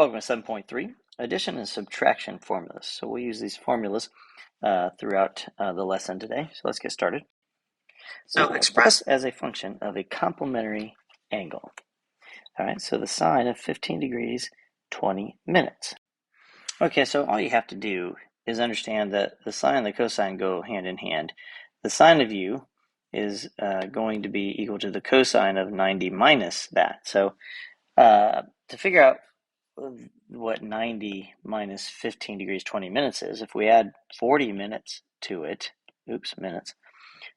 Welcome to 7.3, addition and subtraction formulas. So we'll use these formulas throughout the lesson today. So let's get started. So express as a function of a complementary angle. All right, so the sine of 15 degrees, 20 minutes. Okay, so all you have to do is understand that the sine and the cosine go hand in hand. The sine of u is going to be equal to the cosine of 90 minus that. So to figure out what 90 minus 15 degrees 20 minutes is, if we add 40 minutes to it, minutes,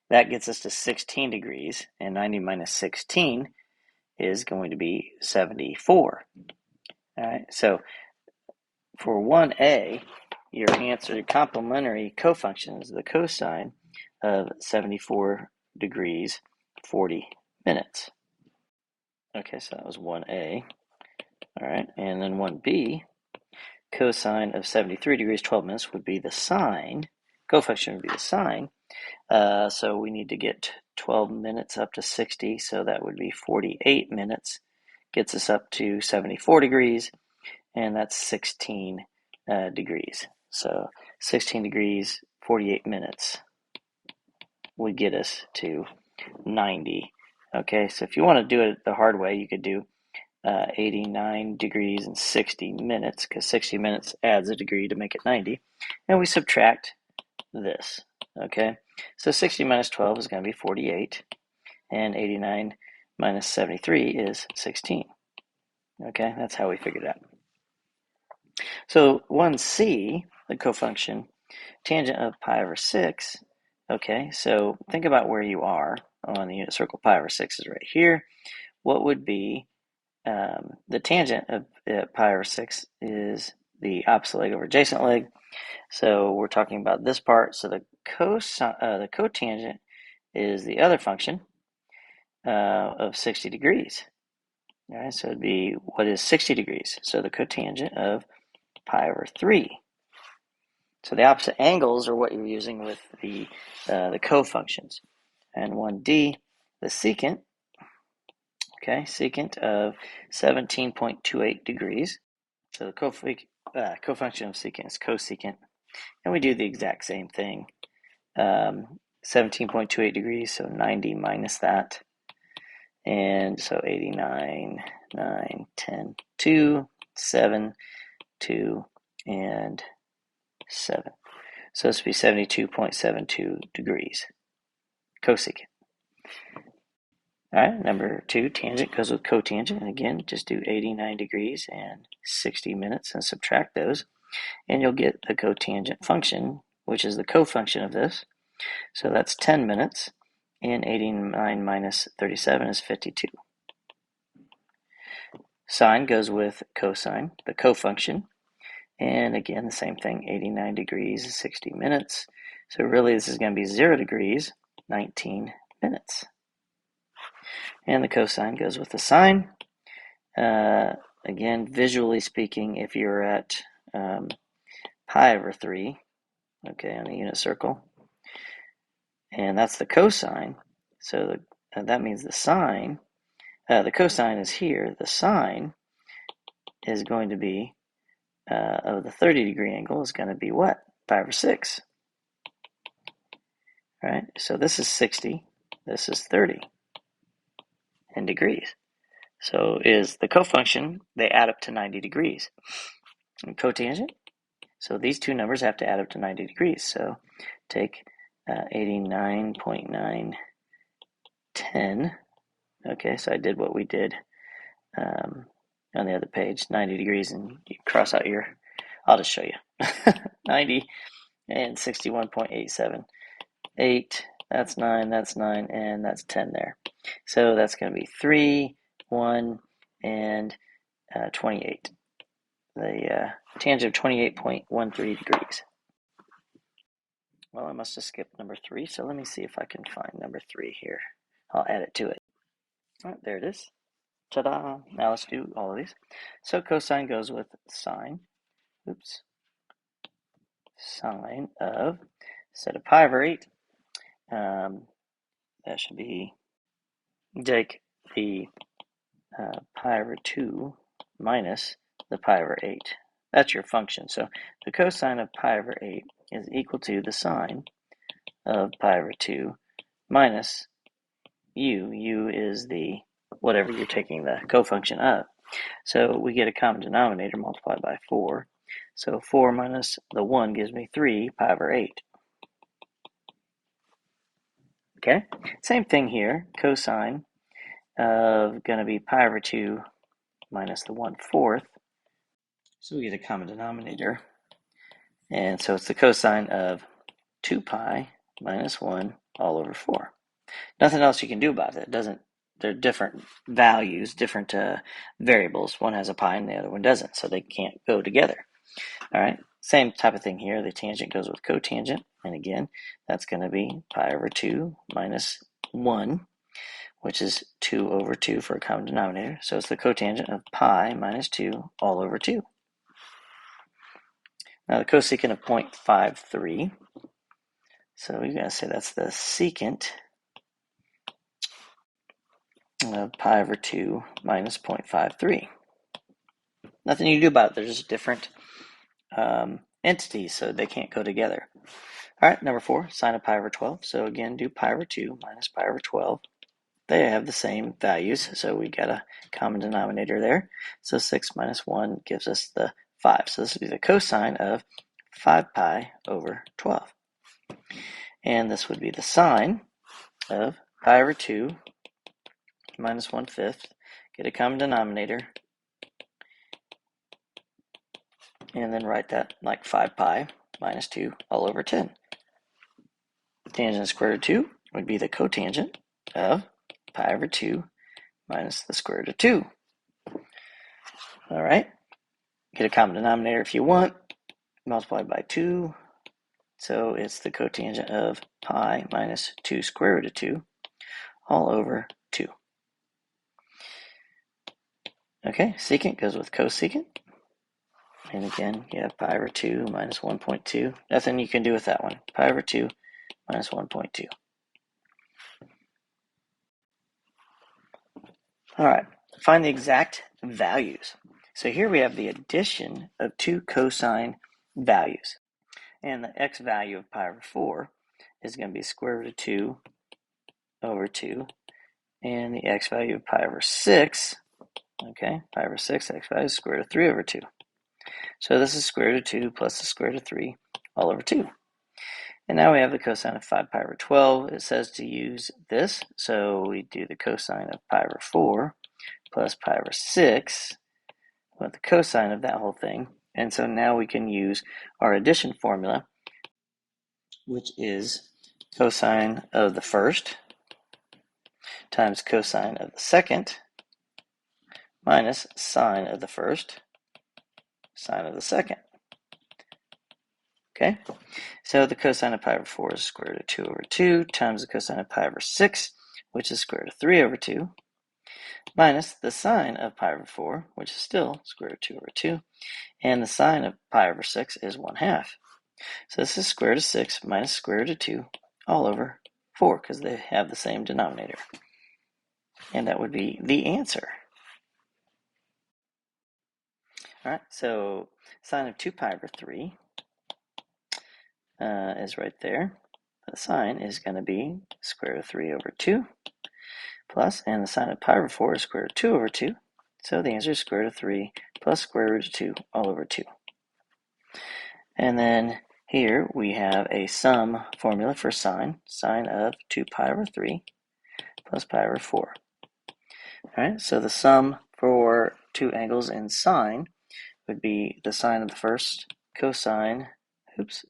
that gets us to 16 degrees, and 90 minus 16 is going to be 74. All right, so for 1a, your answer, your complementary cofunction is the cosine of 74 degrees 40 minutes. Okay, so that was 1a. All right, and then 1b, cosine of 73 degrees 12 minutes would be the sine. Cofunction would be the sine. So we need to get 12 minutes up to 60, so that would be 48 minutes. Gets us up to 74 degrees, and that's 16 degrees. So 16 degrees, 48 minutes would get us to 90. Okay, so if you want to do it the hard way, you could do 89 degrees and 60 minutes, because 60 minutes adds a degree to make it 90, and we subtract this. Okay, so 60 minus 12 is going to be 48, and 89 minus 73 is 16. Okay, that's how we figured it out. So 1c, the cofunction, tangent of pi over 6. Okay, so think about where you are on the unit circle. Pi over 6 is right here. What would be the tangent of pi over 6 is the opposite leg over adjacent leg. So we're talking about this part. So the cotangent is the other function of 60 degrees. All right, so it'd be, what is 60 degrees? So the cotangent of pi over 3. So the opposite angles are what you're using with the cofunctions. And 1d, the secant. Okay, secant of 17.28 degrees. So the cofunction of secant is cosecant. And we do the exact same thing. 17.28 degrees, so 90 minus that. And so 89, 9, 10, 2, 7, 2, and 7. So this would be 72.72 degrees. Cosecant. All right, number 2, tangent goes with cotangent. And again, just do 89 degrees and 60 minutes and subtract those. And you'll get the cotangent function, which is the cofunction of this. So that's 10 minutes. And 89 minus 37 is 52. Sine goes with cosine, the cofunction. And again, the same thing, 89 degrees is 60 minutes. So really this is going to be 0 degrees, 19 minutes. And the cosine goes with the sine. Again, visually speaking, if you're at pi over 3, okay, on the unit circle, and that's the cosine, so that means the sine, the cosine is here, the sine is going to be, of the 30 degree angle is going to be what? Pi over 6. All right, so this is 60, this is 30 in degrees. So is the cofunction, they add up to 90 degrees. And cotangent, so these two numbers have to add up to 90 degrees. So take 89.910. Okay, so I did what we did on the other page, 90 degrees, and you cross out your, I'll just show you. 90 and 61.87. 8, that's 9, and that's 10 there. So that's going to be 3, 1, and 28. The tangent of 28.13 degrees. Well, I must have skipped number 3, so let me see if I can find number 3 here. I'll add it to it. All right, there it is. Ta-da! Now let's do all of these. So cosine goes with sine. Sine of, instead of pi over 8, that should be, take the pi over 2 minus the pi over 8. That's your function. So the cosine of pi over 8 is equal to the sine of pi over 2 minus u. U is the whatever you're taking the cofunction of. So we get a common denominator multiplied by 4. So 4 minus the 1 gives me 3 pi over 8. Okay, same thing here. Cosine of going to be pi over 2 minus the 1/4. So we get a common denominator. And so it's the cosine of 2 pi minus 1 all over 4. Nothing else you can do about it. They're different values, different variables. One has a pi and the other one doesn't, so they can't go together. All right, same type of thing here. The tangent goes with cotangent, and again, that's going to be pi over 2 minus 1, which is 2 over 2 for a common denominator. So it's the cotangent of pi minus 2 all over 2. Now the cosecant of 0.53, so you're going to say that's the secant of pi over 2 minus 0.53. Nothing you can do about it. They're just different entities, so they can't go together. All right, number 4, sine of pi over 12. So again, do pi over 2 minus pi over 12. They have the same values, so we got a common denominator there. So 6 minus 1 gives us the 5. So this would be the cosine of 5 pi over 12. And this would be the sine of pi over 2 minus 1/5. Get a common denominator. And then write that like 5 pi minus 2 all over 10. Tangent square root of 2 would be the cotangent of pi over 2 minus the square root of 2. All right, get a common denominator if you want, multiplied by 2. So it's the cotangent of pi minus 2 square root of 2 all over 2. Okay, secant goes with cosecant. And again, you have pi over 2 minus 1.2. Nothing you can do with that one. Pi over 2 minus 1.2. All right, find the exact values. So here we have the addition of two cosine values. And the x value of pi over 4 is going to be square root of 2 over 2. And the x value of pi over 6, okay, pi over 6, x value is square root of 3 over 2. So this is square root of 2 plus the square root of 3 all over 2. And now we have the cosine of 5 pi over 12. It says to use this, so we do the cosine of pi over 4 plus pi over 6, with the cosine of that whole thing. And so now we can use our addition formula, which is cosine of the first times cosine of the second minus sine of the first, sine of the second. Okay, so the cosine of pi over 4 is square root of 2 over 2 times the cosine of pi over 6, which is square root of 3 over 2, minus the sine of pi over 4, which is still square root of 2 over 2, and the sine of pi over 6 is 1/2. So this is square root of 6 minus square root of 2 all over 4, because they have the same denominator. And that would be the answer. All right, so sine of 2 pi over 3 is right there. The sine is going to be square root of 3 over 2 plus, and the sine of pi over 4 is square root of 2 over 2. So the answer is square root of 3 plus square root of 2 all over 2. And then here we have a sum formula for sine of 2 pi over 3 plus pi over 4. All right, so the sum for two angles in sine would be the sine of the first cosine,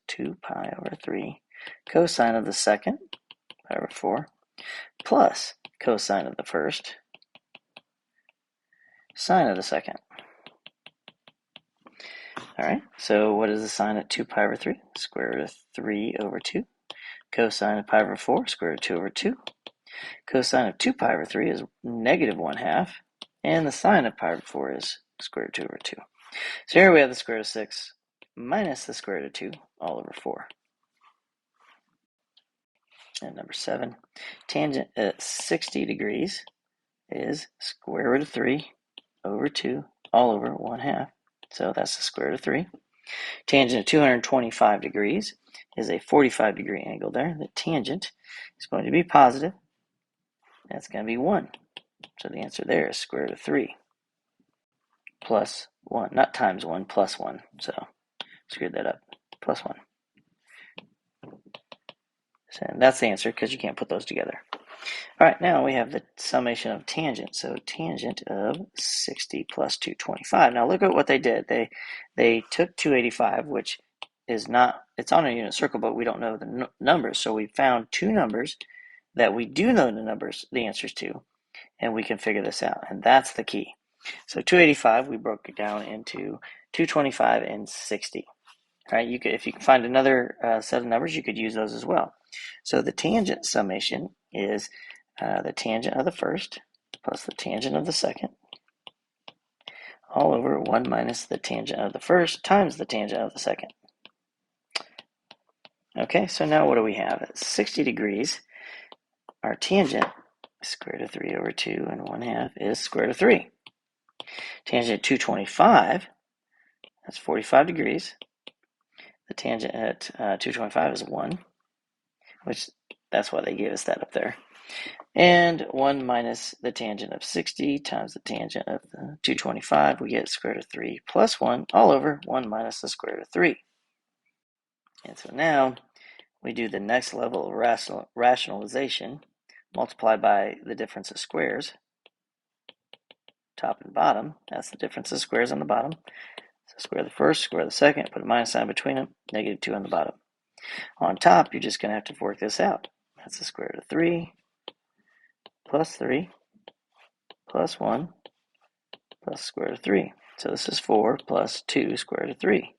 2 pi over 3, cosine of the second, pi over 4, plus cosine of the first, sine of the second. All right, so what is the sine at 2 pi over 3? Square root of 3 over 2. Cosine of pi over 4, square root of 2 over 2. Cosine of 2 pi over 3 is negative 1/2. And the sine of pi over 4 is square root of 2 over 2. So here we have the square root of 6 minus the square root of 2 all over 4. And number 7, tangent at 60 degrees is square root of 3 over 2 all over 1/2. so that's the square root of 3. Tangent of 225 degrees is a 45 degree angle there. The tangent is going to be positive. That's going to be 1. So the answer there is square root of 3 plus 1. Not times 1, plus 1. So screwed that up. Plus 1. So that's the answer because you can't put those together. All right, now we have the summation of tangent. So tangent of 60 plus 225. Now look at what they did. They took 285, which is not, it's on a unit circle, but we don't know the numbers. So we found two numbers that we do know the answers to, and we can figure this out. And that's the key. So 285, we broke it down into 225 and 60. Right? You could, if you can find another set of numbers, you could use those as well. So the tangent summation is the tangent of the first plus the tangent of the second all over 1 minus the tangent of the first times the tangent of the second. Okay, so now what do we have? At 60 degrees, our tangent, square root of 3 over 2 and 1/2 is square root of 3. Tangent at 225, that's 45 degrees. The tangent at 225 is 1, which that's why they gave us that up there. And 1 minus the tangent of 60 times the tangent of the 225, we get square root of 3 plus 1 all over 1 minus the square root of 3. And so now we do the next level of rationalization, multiply by the difference of squares, top and bottom. That's the difference of squares on the bottom. So square the first, square the second, put a minus sign between them, negative 2 on the bottom. On top, you're just going to have to work this out. That's the square root of 3 plus 3 plus 1 plus square root of 3. So this is 4 plus 2 square root of 3.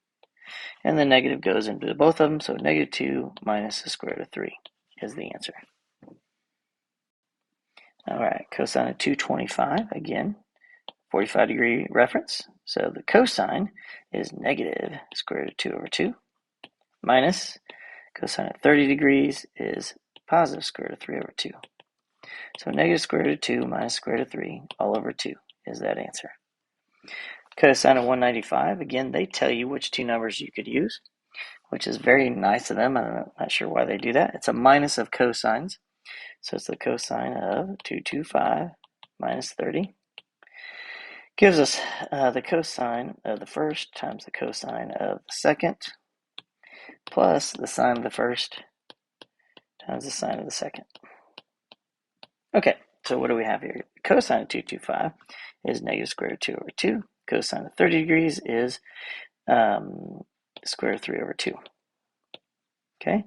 And the negative goes into both of them, so negative 2 minus the square root of 3 is the answer. All right, cosine of 225, again, 45 degree reference. So the cosine is negative square root of 2 over 2 minus cosine of 30 degrees is positive square root of 3 over 2. So negative square root of 2 minus square root of 3 all over 2 is that answer. Cosine of 195, again, they tell you which two numbers you could use, which is very nice of them. I'm not sure why they do that. It's a minus of cosines. So it's the cosine of 225 minus 30. Gives us the cosine of the first times the cosine of the second plus the sine of the first times the sine of the second. Okay, so what do we have here? Cosine of 225 is negative square root of 2 over 2. Cosine of 30 degrees is square root of 3 over 2. Okay,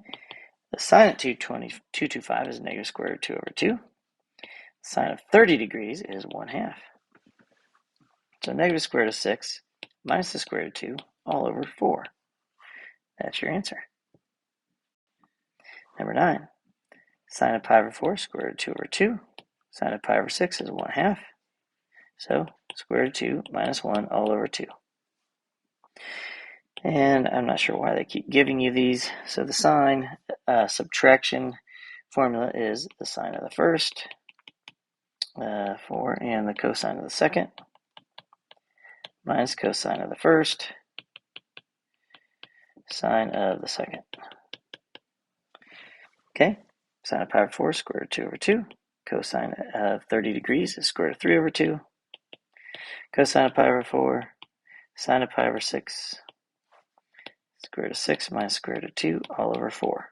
the sine of 225 is negative square root of 2 over 2. Sine of 30 degrees is 1/2. So negative square root of 6 minus the square root of 2 all over 4. That's your answer. Number 9. Sine of pi over 4, square root of 2 over 2. Sine of pi over 6 is 1/2. So square root of 2 minus 1 all over 2. And I'm not sure why they keep giving you these. So the sine subtraction formula is the sine of the first, 4, and the cosine of the second, minus cosine of the first, sine of the second. Okay, sine of pi over 4, square root of 2 over 2. Cosine of 30 degrees is square root of 3 over 2. Cosine of pi over 4, sine of pi over 6, square root of 6 minus square root of 2 all over 4.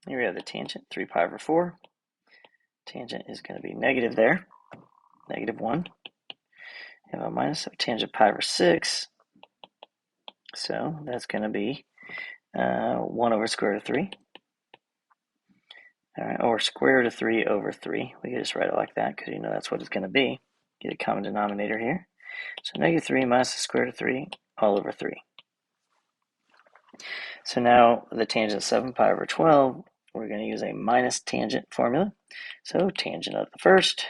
Here we have the tangent, 3 pi over 4. Tangent is going to be negative there, negative 1. We have a minus of tangent pi over 6. So that's going to be 1 over square root of 3. All right, or square root of 3 over 3. We can just write it like that because you know that's what it's going to be. Get a common denominator here. So negative 3 minus the square root of 3 all over 3. So now the tangent of 7 pi over 12, we're going to use a minus tangent formula. So tangent of the first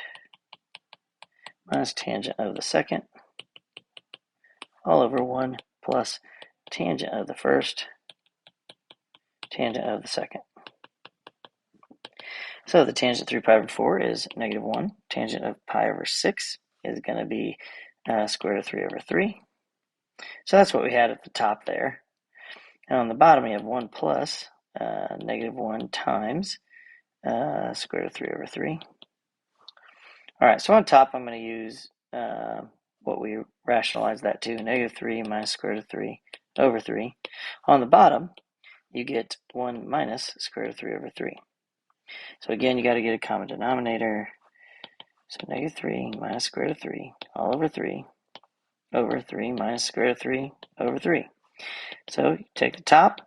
minus tangent of the second all over 1 plus tangent of the first, tangent of the second. So the tangent of 3 pi over 4 is negative 1. Tangent of pi over 6 is going to be square root of 3 over 3. So that's what we had at the top there. And on the bottom, we have 1 plus negative 1 times square root of 3 over 3. All right, so on top, I'm going to use what we rationalize that to, negative 3 minus square root of 3 over 3. On the bottom, you get 1 minus square root of 3 over 3. So again, you got to get a common denominator. So negative 3 minus square root of 3 all over 3 minus square root of 3 over 3. So you take the top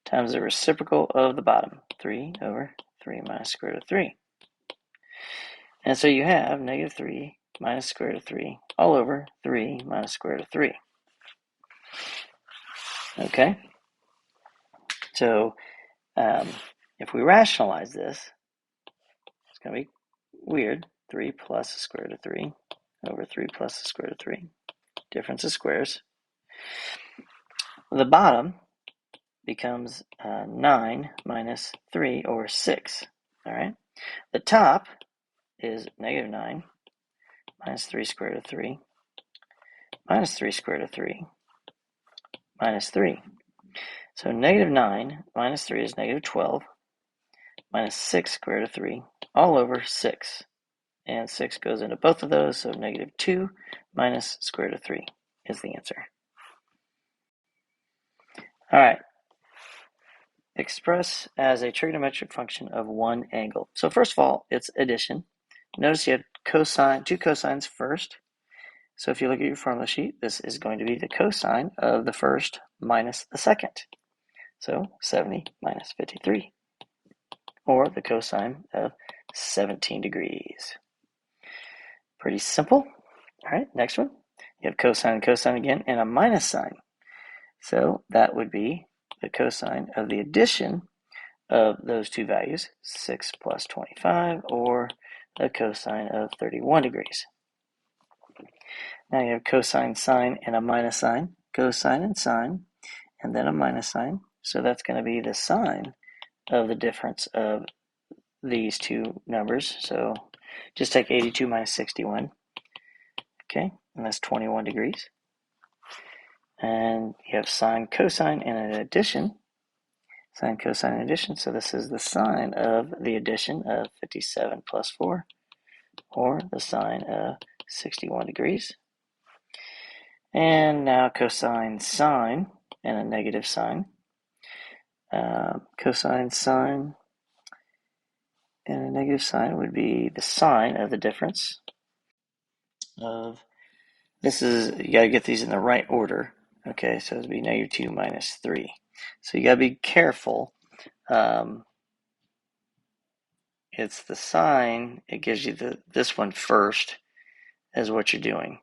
times the reciprocal of the bottom, 3 over 3 minus square root of 3. And so you have negative 3 minus square root of 3 all over 3 minus square root of 3. Okay? So if we rationalize this, it's going to be weird. 3 plus the square root of 3 over 3 plus the square root of 3. Difference of squares. The bottom becomes 9 minus 3 over 6. All right? The top is negative 9 minus 3 square root of 3 minus 3 square root of 3 minus 3. So negative 9 minus 3 is negative 12 minus 6 square root of 3 all over 6. And 6 goes into both of those, so negative 2 minus square root of 3 is the answer. All right. Express as a trigonometric function of one angle. So first of all, it's addition. Notice you have cosine, two cosines first. So if you look at your formula sheet, this is going to be the cosine of the first minus the second. So 70 minus 53, or the cosine of 17 degrees. Pretty simple. All right, next one. You have cosine and cosine again, and a minus sign. So that would be the cosine of the addition of those two values, 6 plus 25, or the cosine of 31 degrees. Now you have cosine, sine, and a minus sign, cosine and sine, and then a minus sign. So that's going to be the sine of the difference of these two numbers. So just take 82 minus 61. Okay, and that's 21 degrees. And you have sine, cosine, and an addition. Sine, cosine, and addition. So this is the sine of the addition of 57 plus 4, or the sine of 61 degrees. And now cosine, sine, and a negative sign. Cosine, sine, and a negative sign would be the sine of the difference of, this is, you got to get these in the right order. Okay, so it would be negative 2 minus 3. So you got to be careful. It's the sine, it gives you this one first as what you're doing.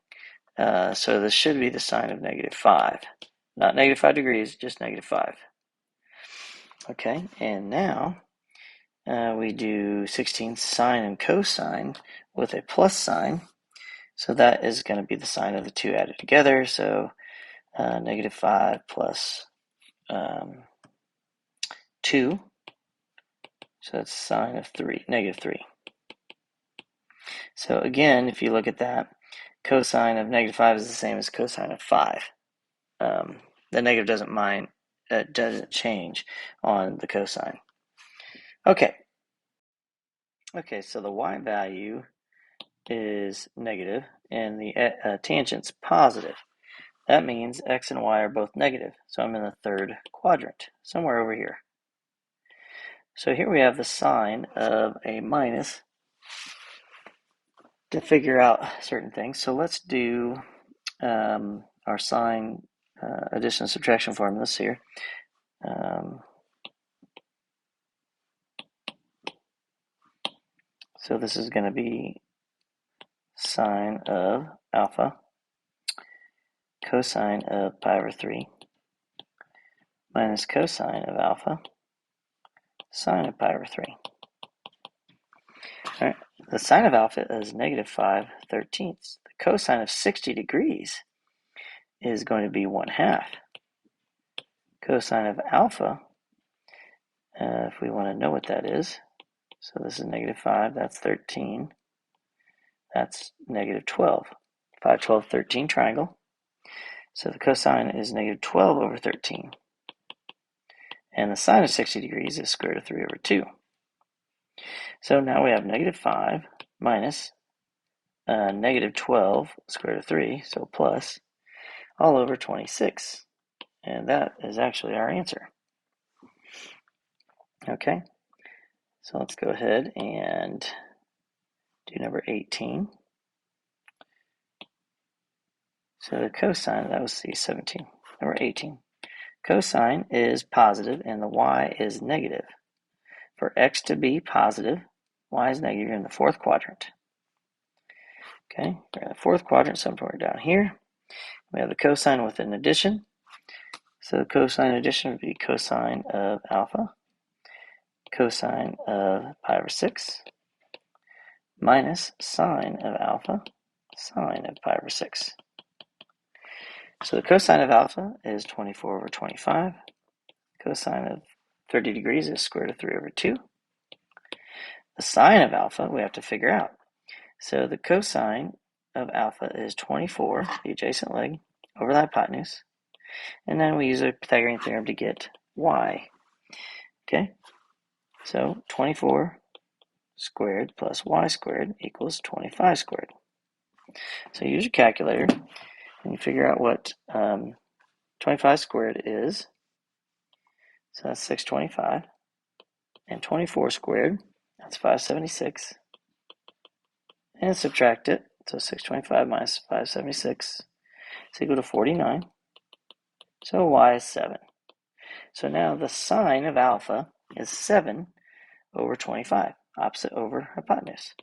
So this should be the sine of negative 5. Not negative 5 degrees, just negative 5. Okay, and now we do 16 sine and cosine with a plus sign. So that is going to be the sine of the two added together. So negative 5 plus 2. So that's sine of 3, negative 3. So again, if you look at that, cosine of negative 5 is the same as cosine of 5. The negative doesn't change on the cosine. Okay, so the y value is negative and the tangent's positive. That means x and y are both negative. So I'm in the third quadrant, somewhere over here. So here we have the sign of a minus to figure out certain things. So let's do our sign addition and subtraction formulas here. So this is going to be sine of alpha, cosine of pi over 3, minus cosine of alpha, sine of pi over 3. All right. The sine of alpha is negative 5/13. The cosine of 60 degrees is going to be 1/2. Cosine of alpha, if we want to know what that is, so this is negative 5, that's 13, That's negative 12. 5, 12, 13 triangle. So the cosine is negative 12 over 13. And the sine of 60 degrees is square root of 3 over 2. So now we have negative 5 minus negative 12 square root of 3, so plus, all over 26. And that is actually our answer. Okay, so let's go ahead and do number 18. So the cosine, that was C17. Number 18. Cosine is positive and the y is negative. For x to be positive, y is negative. You're in the fourth quadrant. Okay, we're in the fourth quadrant, somewhere down here. We have the cosine with an addition. So the cosine addition would be cosine of alpha, cosine of pi over 6, minus sine of alpha, sine of pi over 6. So the cosine of alpha is 24 over 25. Cosine of 30 degrees is square root of 3 over 2. The sine of alpha we have to figure out. So the cosine of alpha is 24, the adjacent leg, over the hypotenuse. And then we use a Pythagorean theorem to get y. Okay, so 24 squared plus y squared equals 25 squared. So use your calculator and you figure out what 25 squared is. So that's 625. And 24 squared, that's 576. And subtract it. So 625 minus 576 is equal to 49. So y is 7. So now the sine of alpha is 7 over 25, opposite over hypotenuse.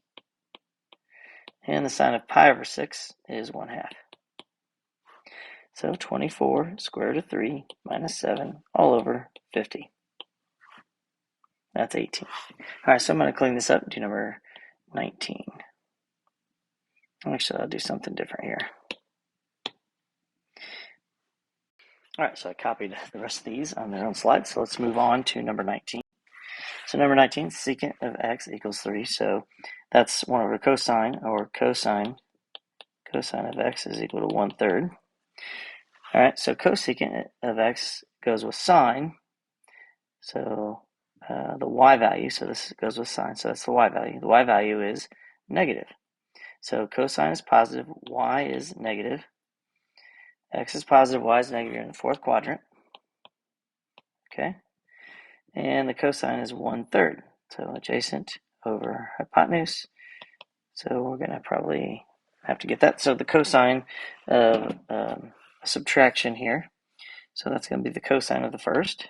And the sine of pi over 6 is 1/2. So 24 square root of 3 minus 7 all over 50. That's 18. All right, so I'm going to clean this up and do number 19. Actually, I'll do something different here. All right, so I copied the rest of these on their own slides. So let's move on to number 19. So number 19, secant of x equals 3. So that's 1 over cosine, or cosine of x is equal to 1/3. All right, so cosecant of x goes with sine. So the y value, so this goes with sine, so that's the y value. The y value is negative. So cosine is positive, y is negative. X is positive, y is negative. You're in the fourth quadrant. Okay. And the cosine is 1/3. So adjacent over hypotenuse. So we're going to probably have to get that. So the cosine of subtraction here. So that's going to be the cosine of the first.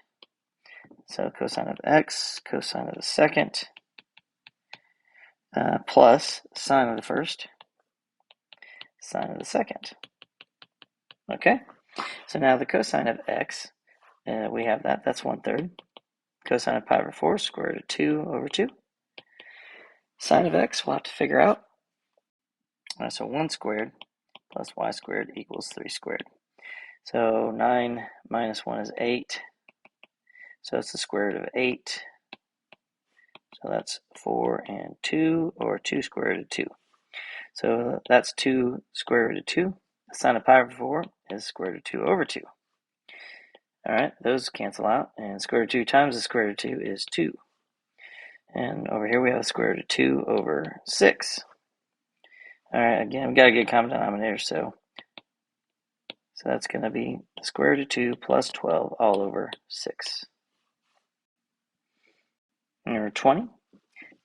So cosine of x, cosine of the second, plus sine of the first, sine of the second. Okay, so now the cosine of x, we have that, that's 1/3. Cosine of pi over 4, square root of 2 over 2. Sine of x, we'll have to figure out. So 1 squared plus y squared equals 3 squared. So 9 minus 1 is 8. So it's the square root of 8. So that's 4 and 2, or 2 square root of 2. So that's 2 square root of 2. The sine of pi over 4 is square root of 2 over 2. All right, those cancel out. And square root of 2 times the square root of 2 is 2. And over here we have the square root of 2 over 6. All right, again, we've got a good common denominator, so that's going to be the square root of 2 plus 12 all over 6. Number 20,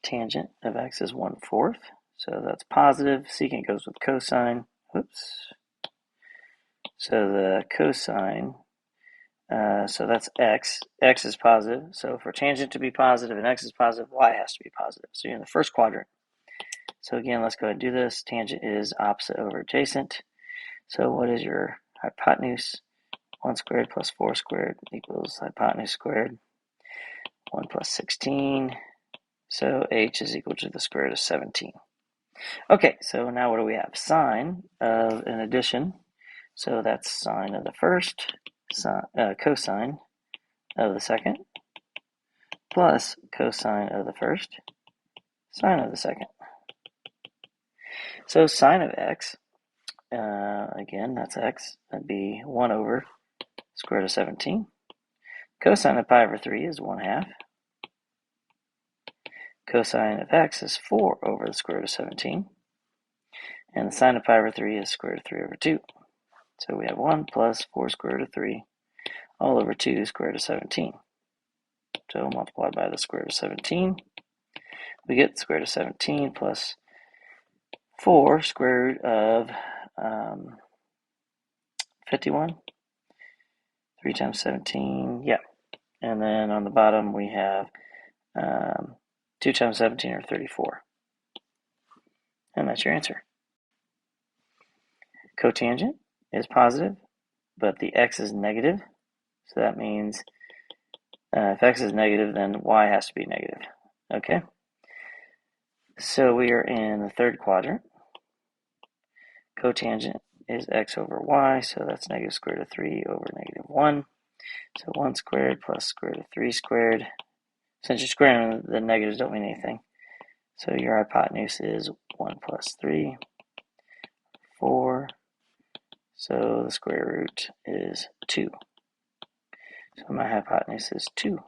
tangent of x is 1/4. So that's positive. Secant goes with cosine. Oops. So the cosine, so that's x. X is positive. So for tangent to be positive and x is positive, y has to be positive. So you're in the first quadrant. So again, let's go ahead and do this. Tangent is opposite over adjacent. So what is your hypotenuse? 1 squared plus 4 squared equals hypotenuse squared. 1 plus 16. So h is equal to the square root of 17. Okay, so now what do we have? Sine of an addition. So that's sine of the first, cosine of the second, plus cosine of the first, sine of the second. So sine of x, again, that's x, that'd be 1 over square root of 17. Cosine of pi over 3 is 1/2. Cosine of x is 4 over the square root of 17. And the sine of pi over 3 is square root of 3 over 2. So we have 1 plus 4 square root of 3 all over 2 square root of 17. So multiplied by the square root of 17, we get the square root of 17 plus 4 square root of 51. 3 times 17, yeah. And then on the bottom we have 2 times 17 or 34. And that's your answer. Cotangent is positive, but the x is negative. So that means if x is negative, then y has to be negative. Okay? So we are in the third quadrant. Cotangent is x over y, so that's negative square root of 3 over negative 1. So 1 squared plus square root of 3 squared. Since you're squaring, the negatives don't mean anything. So your hypotenuse is 1 plus 3, 4. So the square root is 2. So my hypotenuse is 2.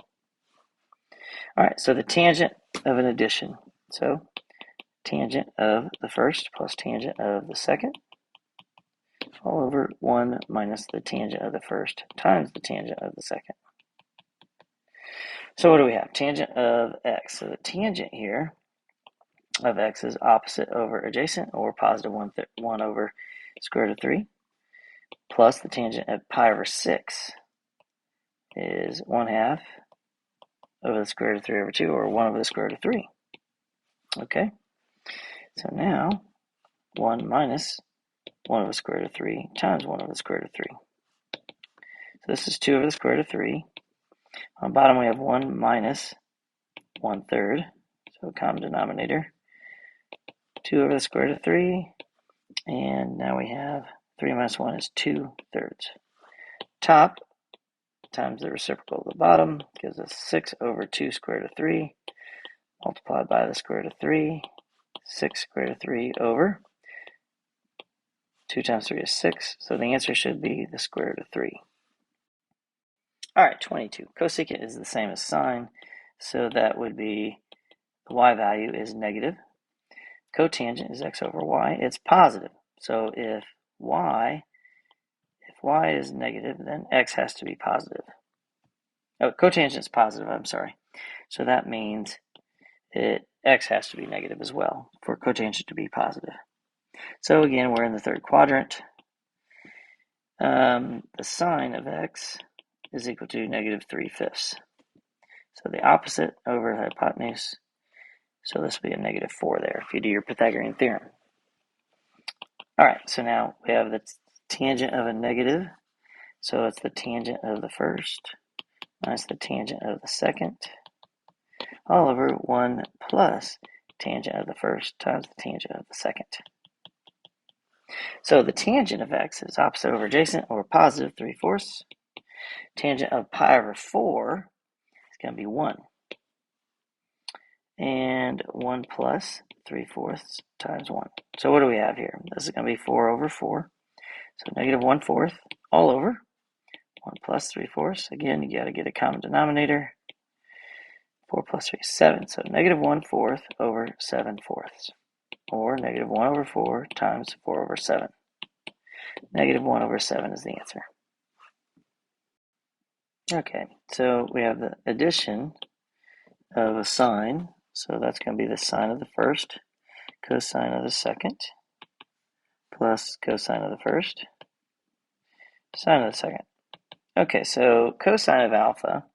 All right, so the tangent of an addition. So tangent of the first plus tangent of the second all over 1 minus the tangent of the first times the tangent of the second. So what do we have? Tangent of x. So the tangent here of x is opposite over adjacent, or positive 1 over square root of 3, plus the tangent of pi over 6 is 1/2 over the square root of 3 over 2, or 1 over the square root of 3. Okay, so now 1 minus 1 over the square root of 3 times 1 over the square root of 3. So this is 2 over the square root of 3. On the bottom we have 1 minus 1/3, so common denominator. 2 over the square root of 3, and now we have 3 minus 1 is 2/3. Top times the reciprocal of the bottom gives us 6 over 2 square root of 3, multiplied by the square root of 3, 6 square root of 3 over 2 times 3 is 6, so the answer should be the square root of 3. All right, 22. Cosecant is the same as sine, so that would be the y value is negative. Cotangent is x over y. It's positive, so if y is negative, then x has to be positive. Oh, cotangent is positive, I'm sorry. So that means x has to be negative as well for cotangent to be positive. So again, we're in the third quadrant. The sine of x is equal to negative 3/5. So the opposite over hypotenuse. So this will be a negative 4 there if you do your Pythagorean theorem. All right, so now we have the tangent of a negative. So it's the tangent of the first minus the tangent of the second, all over 1 plus tangent of the first times the tangent of the second. So the tangent of x is opposite over adjacent, or positive 3/4. Tangent of pi over 4 is going to be 1. And 1 plus 3/4 times 1. So what do we have here? This is going to be 4 over 4. So negative 1/4 all over 1 plus 3/4. Again, you got to get a common denominator. 4 plus 3 is 7. So negative 1/4 over 7/4. Or negative 1 over 4 times 4 over 7. Negative 1 over 7 is the answer. Okay, so we have the addition of a sine. So that's going to be the sine of the first, cosine of the second, plus cosine of the first, sine of the second. Okay, so cosine of alpha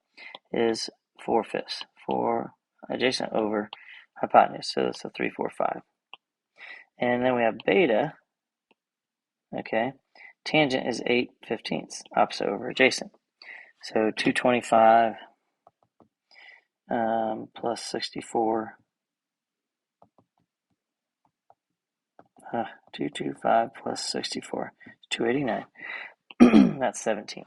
is 4/5, 4 adjacent over hypotenuse, so it's a 3/4/5. And then we have beta, okay, tangent is 8/15, opposite over adjacent. So 225 plus 64, 225 plus 64, 289. That's 17.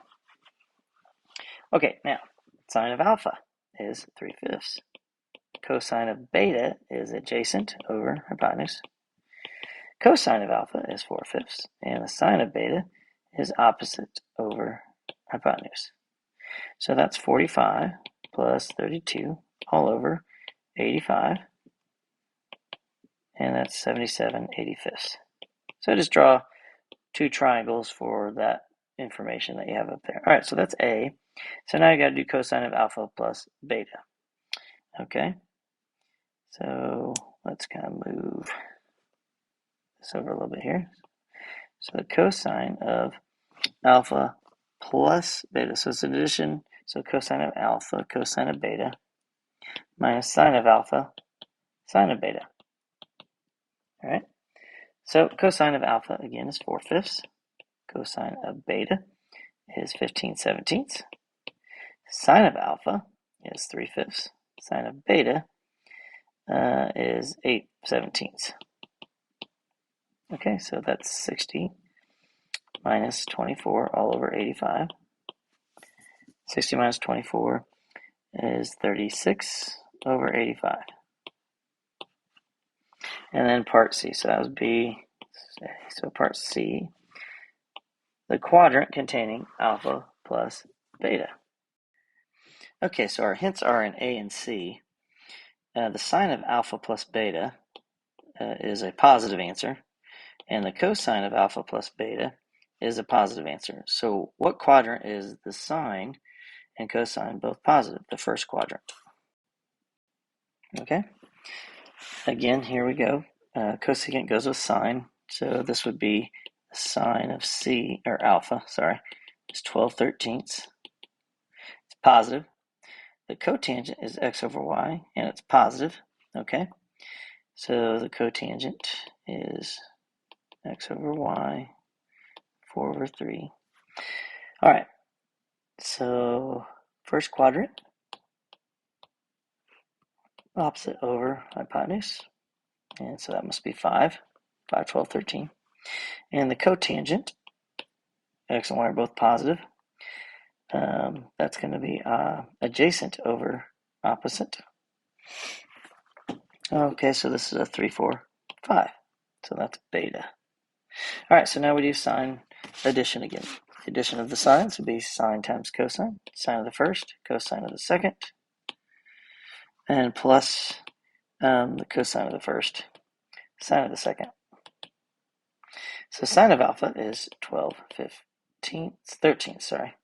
Okay, now sine of alpha is 3/5. Cosine of beta is adjacent over hypotenuse. cosine of alpha is 4/5, and the sine of beta is opposite over hypotenuse. So that's 45 plus 32 all over 85, and that's 77/85. So just draw two triangles for that information that you have up there. All right, so that's A. So now you got to do cosine of alpha plus beta. Okay, so let's kind of move this over a little bit here. So the cosine of alpha plus beta, so it's an addition, so cosine of alpha, cosine of beta, minus sine of alpha, sine of beta. All right, so cosine of alpha, again, is 4/5. Cosine of beta is 15/17. Sine of alpha is 3/5. Sine of beta is 8/17. Okay, so that's 60 minus 24 all over 85. 60 minus 24 is 36 over 85. And then part C, so that was B. So part C, the quadrant containing alpha plus beta. Okay, so our hints are in A and C. The sine of alpha plus beta is a positive answer, and the cosine of alpha plus beta is a positive answer. So what quadrant is the sine and cosine both positive? The first quadrant. Okay, again, here we go. Cosecant goes with sine, so this would be sine of C, or alpha, sorry, is 12/13. It's positive. The cotangent is x over y, and it's positive. Okay, so the cotangent is x over y, 4/3. All right, so first quadrant, opposite over hypotenuse, and so that must be 5, 12, 13. And the cotangent, x and y are both positive. That's going to be adjacent over opposite. Okay, so this is a 3, 4, 5. So that's beta. All right, so now we do sine addition again. The addition of the sines would be sine times cosine, sine of the first, cosine of the second, and plus the cosine of the first, sine of the second. So sine of alpha is 12/13, sorry.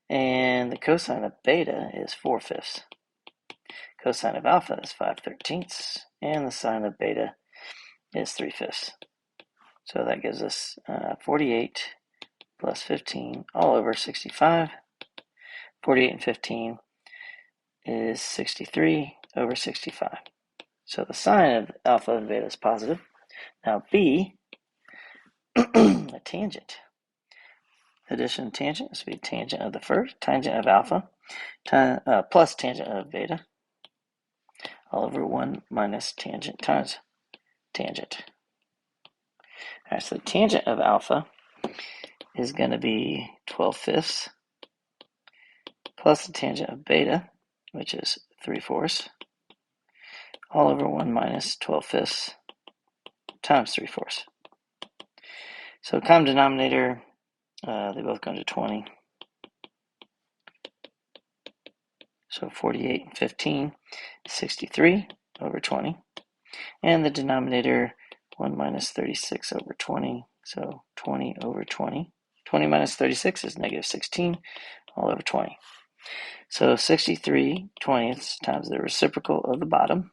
And the cosine of beta is 4/5. Cosine of alpha is 5/13, and the sine of beta is 3/5. So that gives us 48 plus 15 all over 65. 48 and 15 is 63 over 65. So the sine of alpha and beta is positive. Now B, a tangent. Addition tangent, this would be tangent of the first, tangent of alpha, plus tangent of beta, all over 1 minus tangent times tangent. All right, so the tangent of alpha is going to be 12/5 plus the tangent of beta, which is 3/4, all over 1 minus 12/5 times 3/4. So common denominator, they both go into 20. So 48 and 15, 63 over 20. And the denominator, 1 minus 36 over 20. So 20 over 20. 20 minus 36 is negative 16 all over 20. So 63 20ths times the reciprocal of the bottom.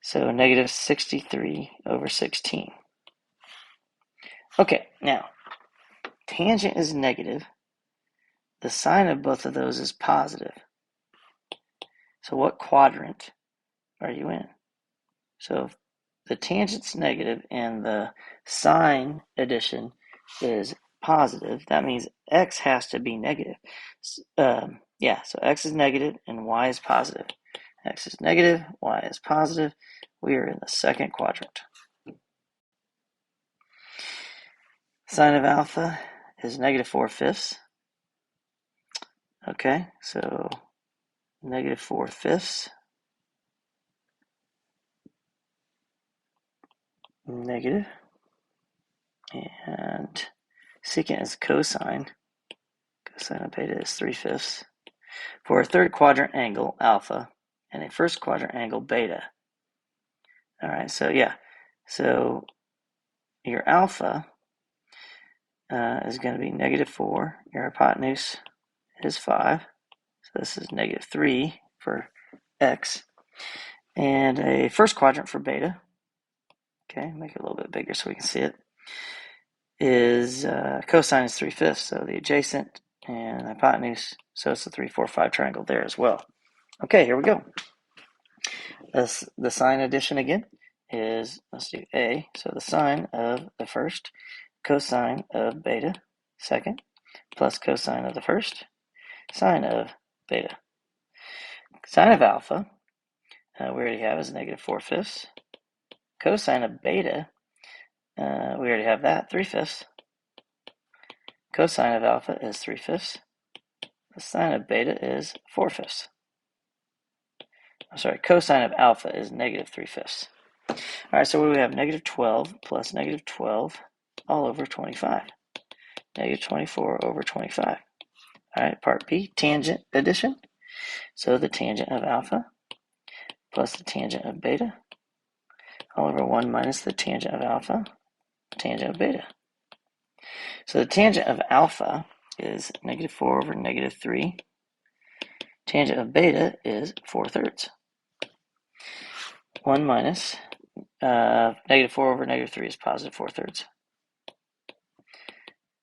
So negative 63 over 16. Okay, now, tangent is negative. The sine of both of those is positive. So what quadrant are you in? So if the tangent's negative and the sine addition is positive, that means x has to be negative. So x is negative and y is positive. X is negative, y is positive. We are in the second quadrant. Sine of alpha is negative 4/5. Okay, so negative 4/5. negative, and secant is cosine. Cosine of beta is 3/5 for a third quadrant angle alpha and a first quadrant angle beta. All right, so yeah, so your alpha is going to be -4. Your hypotenuse is 5. So this is -3 for x. And a first quadrant for beta, okay, make it a little bit bigger so we can see it, is cosine is 3/5, so the adjacent and hypotenuse, so it's a 3, 4, 5 triangle there as well. Okay, here we go. The sine addition again is, let's do A, so the sine of the first, cosine of beta, second, plus cosine of the first, sine of beta. Sine of alpha, we already have is -4/5. Cosine of beta, we already have that, 3/5. Cosine of alpha is 3/5. The sine of beta is 4/5. I'm sorry, cosine of alpha is -3/5. All right, so what do we have? -12 plus -12 all over 25. -24 over 25. All right, part B, tangent addition. So the tangent of alpha plus the tangent of beta all over 1 minus the tangent of alpha, tangent of beta. So the tangent of alpha is -4 over -3. Tangent of beta is 4/3. 1 minus -4 over -3 is positive 4/3.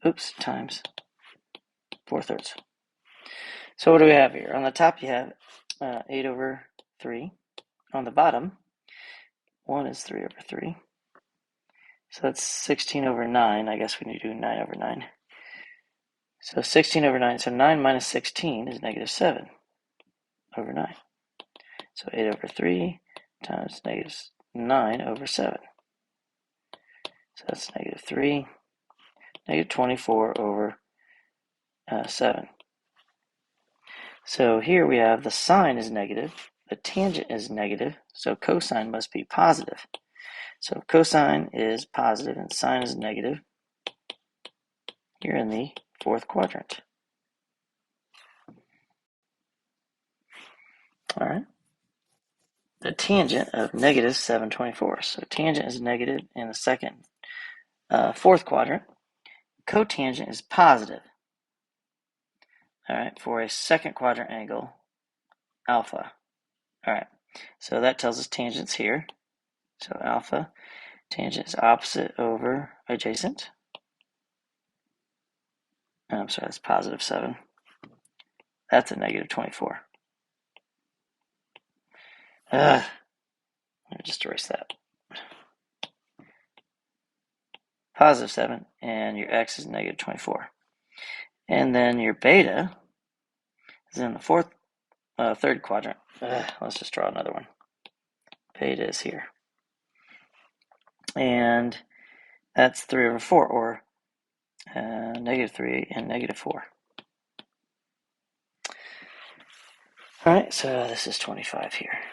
Oops, times 4/3. So what do we have here? On the top you have 8 over 3. On the bottom, 1 is 3 over 3. So that's 16 over 9. I guess we need to do 9 over 9. So 16 over 9. So 9 minus 16 is -7 over 9. So 8 over 3 times -9 over 7. So that's -3, -24 over 7. So here we have the sine is negative, the tangent is negative, so cosine must be positive. So if cosine is positive and sine is negative, you're in the fourth quadrant. All right. The tangent of -7/24. So tangent is negative in the second, fourth quadrant. Cotangent is positive. All right, for a second quadrant angle, alpha. All right, so that tells us tangents here. So alpha, tangent is opposite over adjacent. I'm sorry, that's +7. That's a -24. Let me just erase that. +7, and your x is -24. And then your beta is in the third quadrant. Let's just draw another one. Beta is here. And that's 3 over 4, or -3 and -4. All right, so this is 25 here.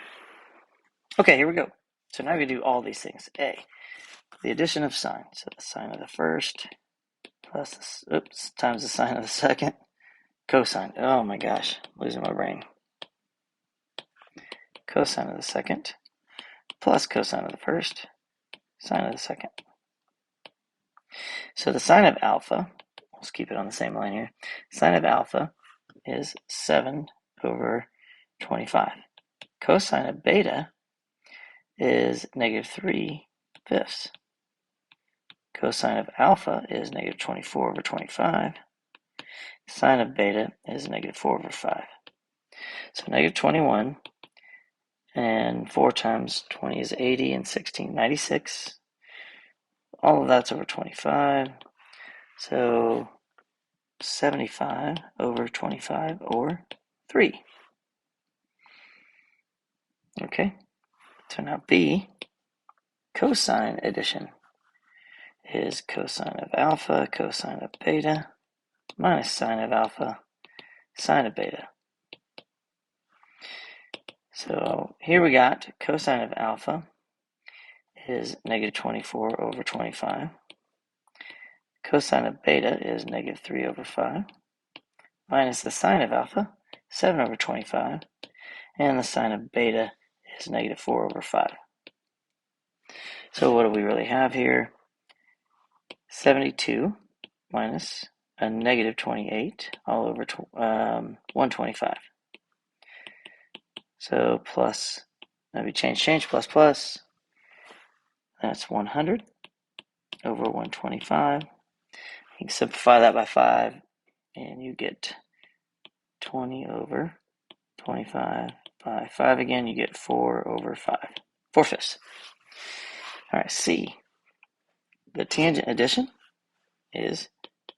Okay, here we go. So now we do all these things. A, the addition of sine. So the sine of the first plus, times the sine of the second. Cosine. Oh my gosh, losing my brain. Cosine of the second plus cosine of the first, sine of the second. So the sine of alpha, let's keep it on the same line here. Sine of alpha is 7 over 25. Cosine of beta is -3/5. Cosine of alpha is -24 over 25. Sine of beta is -4 over 5. So -21, and 4 times 20 is 80, and 16, 96. All of that's over 25. So 75 over 25, or 3. Okay, so now B, cosine addition, is cosine of alpha, cosine of beta, minus sine of alpha, sine of beta. So here we got cosine of alpha is negative 24 over 25. Cosine of beta is negative 3 over 5. Minus the sine of alpha, 7 over 25. And the sine of beta is negative 4 over 5. So what do we really have here? 72 minus a negative 28 all over 125. So plus, that'd be change, plus, plus. That's 100 over 125. You can simplify that by 5, and you get 20 over 25 by 5 again. You get 4 over 5. 4/5. All right, C. The tangent addition is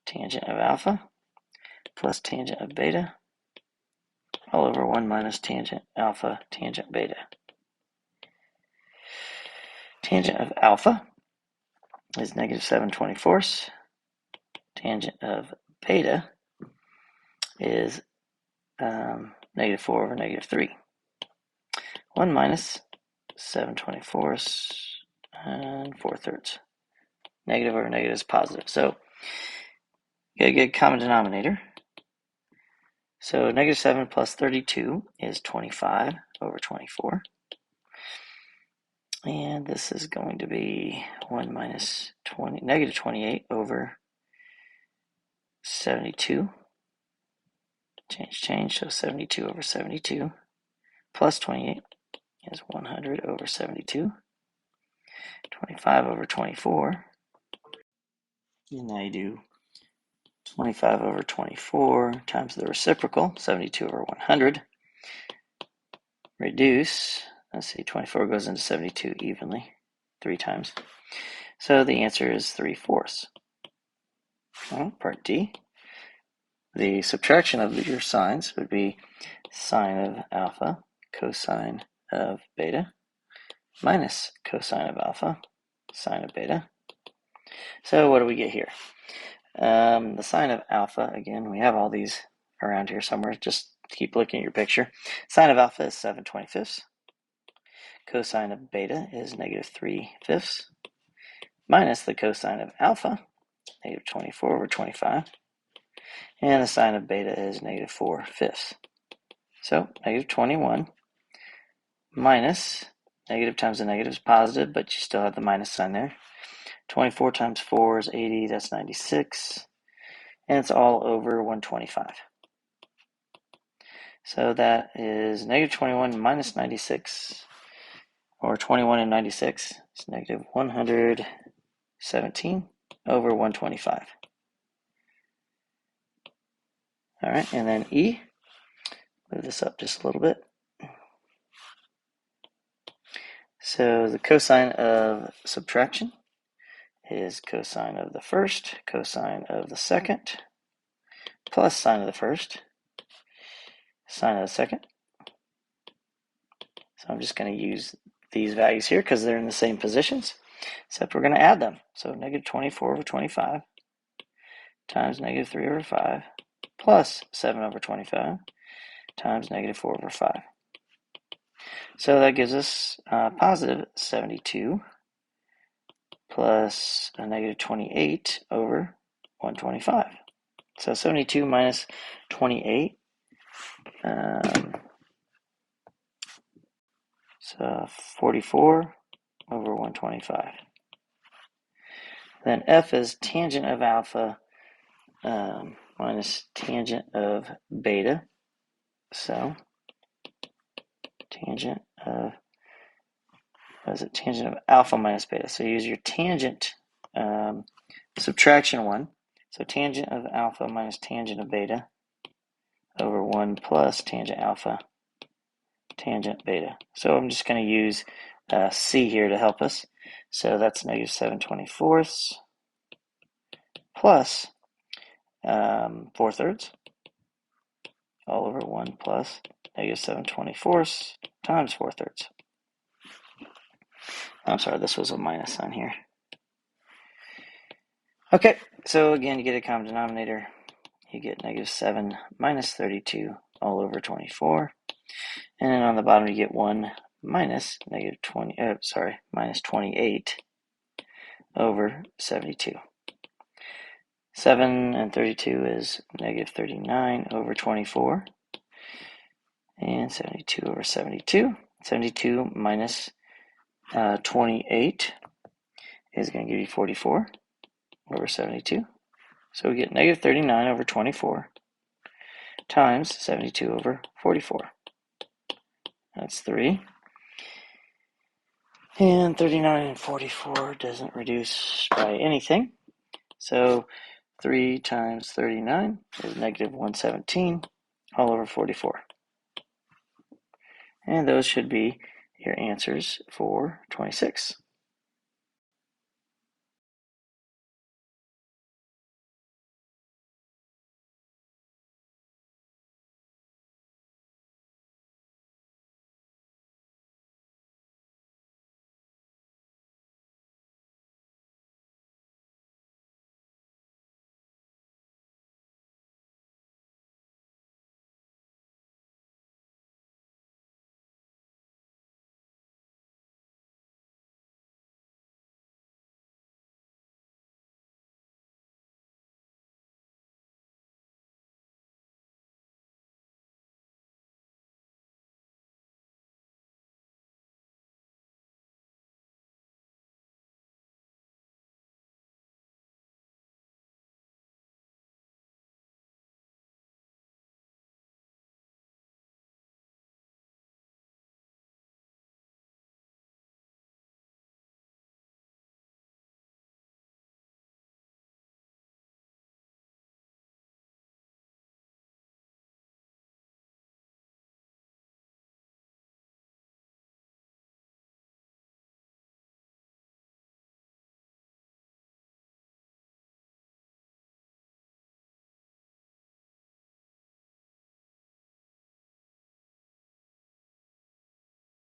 tangent of alpha plus tangent of beta all over 1 minus tangent alpha tangent beta. Tangent of alpha is negative 7/24. Tangent of beta is negative 4 over negative 3. 1 minus 7/24 and 4/3. Negative over negative is positive. So you gotta get a common denominator. So negative 7 plus 32 is 25 over 24. And this is going to be 1 minus negative 28 over 72. Change, so 72 over 72 plus 28 is 100 over 72. 25 over 24. And now you do 25 over 24 times the reciprocal, 72 over 100. Reduce, let's see, 24 goes into 72 evenly 3 times. So the answer is 3/4. Part D. The subtraction of your signs would be sine of alpha cosine of beta minus cosine of alpha sine of beta. So what do we get here? The sine of alpha, again, we have all these around here somewhere. Just keep looking at your picture. Sine of alpha is 7/25. Cosine of beta is negative 3/5. Minus the cosine of alpha, negative 24 over 25. And the sine of beta is negative 4/5. So negative 21 minus, negative times a negative is positive, but you still have the minus sign there. 24 times 4 is 80, that's 96. And it's all over 125. So that is negative 21 minus 96, or 21 and 96, is negative 117 over 125. All right, and then E, move this up just a little bit. So the cosine of subtraction is cosine of the first, cosine of the second, plus sine of the first, sine of the second. So I'm just going to use these values here because they're in the same positions, except we're going to add them. So negative 24 over 25 times negative 3 over 5 plus 7 over 25 times negative 4 over 5. So that gives us positive 72 plus a negative 28 over 125. So 72 minus 28. So 44 over 125. Then F is tangent of alpha minus tangent of beta. So tangent of, tangent of alpha minus beta. So use your tangent subtraction one. So tangent of alpha minus tangent of beta over 1 plus tangent alpha tangent beta. So I'm just going to use C here to help us. So that's negative 7/24 plus 4/3 all over 1 plus negative 7/24 times 4/3. I'm sorry, this was a minus sign here. Okay, so again, you get a common denominator. You get negative 7 minus 32 all over 24. And then on the bottom, you get 1 minus minus 28 over 72. 7 and 32 is negative 39 over 24. And 72 over 72. 72 minus 28 is going to give you 44 over 72. So we get negative 39 over 24 times 72 over 44. That's 3. And 39 and 44 doesn't reduce by anything. So 3 times 39 is negative 117 all over 44. And those should be your answers for 26.